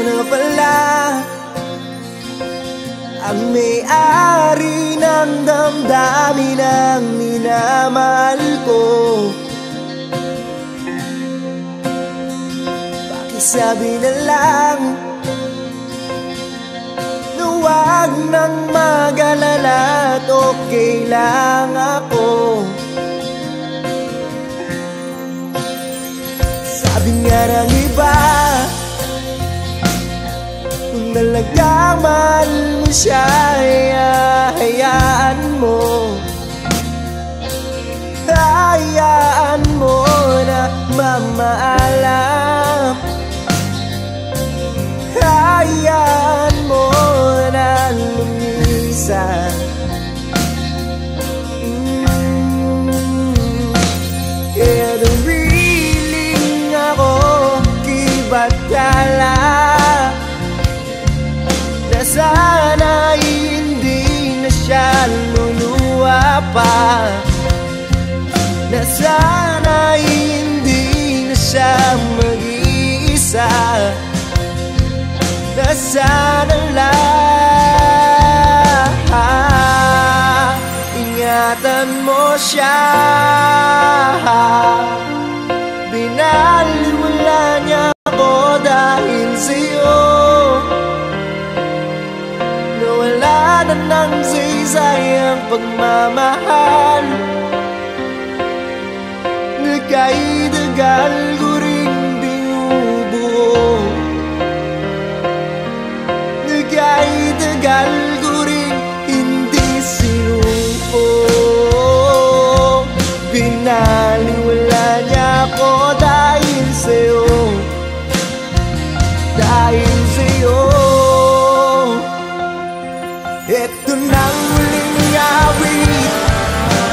na pala ang may-ari ng damdamin ng minamahal ko. Pakisabi na lang na huwag nang mag-alala at okay lang ako. Sabi nga ng iba, kung talagang mahal mo siya, hayaan mo. Hayaan mo na mamaalam. Hayaan mo na lumisan. Kaya nawiling ako kibatala na sana'y hindi na siya luluwa pa, na sana'y hindi na siya mag-iisa, na sana lang ingatan mo siya. Binaliwala niya ako dahil sa'yo, nawala na ng saysay ang pagmamahal. Nagkaidagal ko rin binubuo, nagkaidagal ko rin hindi sinupo. Binaliwala niya ako dahil sa'yo, dahil sa'yo. Ito nang huling awit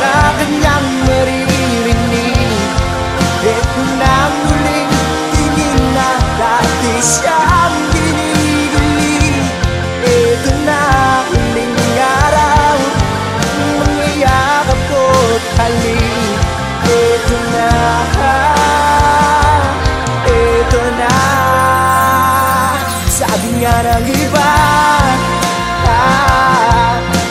na kanyang maririnig. Ito nang huling tingin na dati siyang ginigilig. Ito na huling araw, mga yakap ko't halik. Ito na, ito na. Sabi nga ng iba,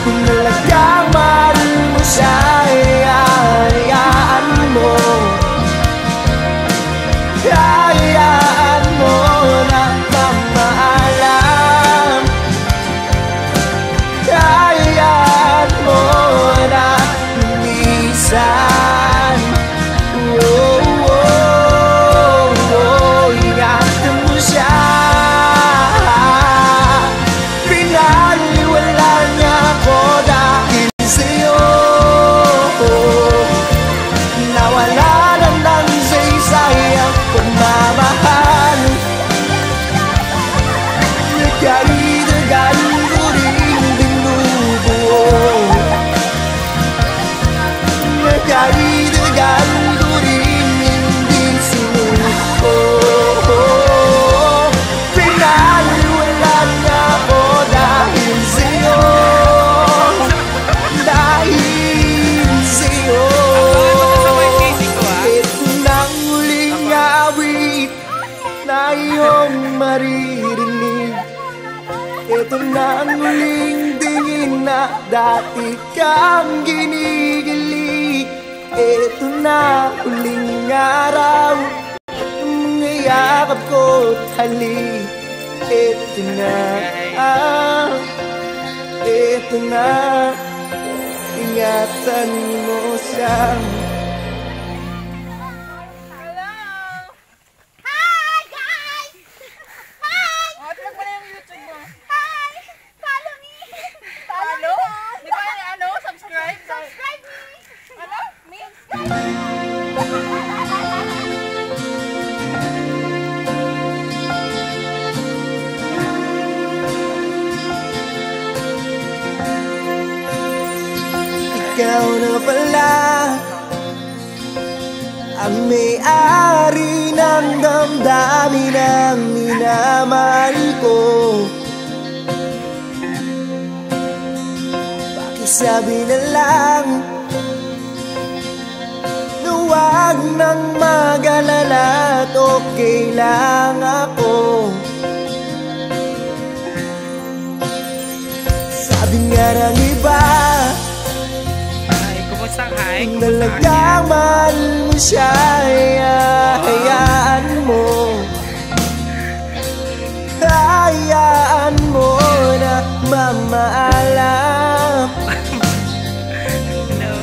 kung talagang mahal mo siya, hayaan mo. Hayaan mo na mamaalam. Hayaan mo na lumisan. Oh, oh, oh, ingatan mo siya. Pinaliwala niya ako dahil sa'yo, nawala na ng saysay ang pagmamahal. Nagkaidagal ko rin binubuo, nagkaidagal ko rin hindi sinuko. Pinaliwala niya ako dahil sa'yo, dahil sa'yo. Ito nang huling awit na iyong maririnig. Ito nang huling tingin na dati kang ginigilig. Ito na huling araw, mga yakap ko't halik. Ito na, ito na, ingatan mo siya. Ikaw na pala ang may-ari ng damdamin ng minamahal ko. Pakisabi na lang na huwag nang mag-alala at okay lang ako. parang iba. Ay, kumusta Hai? Kung talagang mahal mo siya, hayaan mo. Hayaan mo na mamaalam.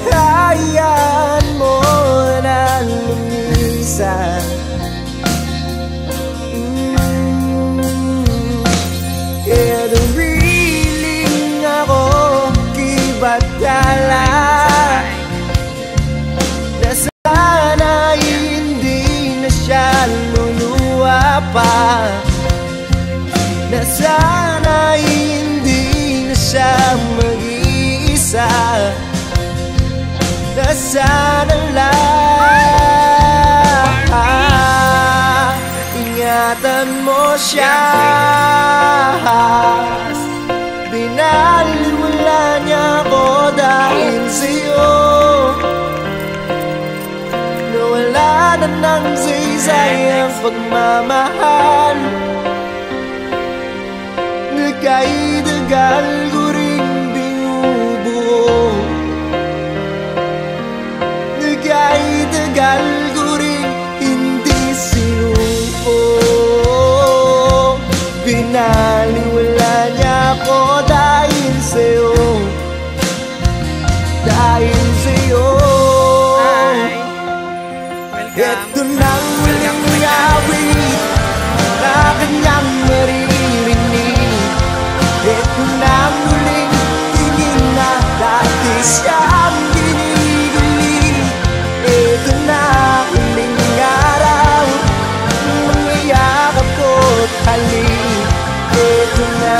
Hayaan mo na lumisan. Kaya nariling ako kibatala na sana hindi na siya luluwa pa, na sana hindi na siya mag-iisa, na sana lang ingatan mo siya. Binaliwala niya ako dahil sa'yo, nawala na ng saysay ang pagmamahal. Nagkaidagal ko rin binubuo, nagkaidagal ko rin hindi sinuko. Binaliwala niya ako dahil sa'yo, dahil sa'yo. Ito nang huling awit na kanyang maririnig. Ito nang huling tingin na dati siyang ginigilig. Ito na huling araw, mga yakap ko't halik. Ito na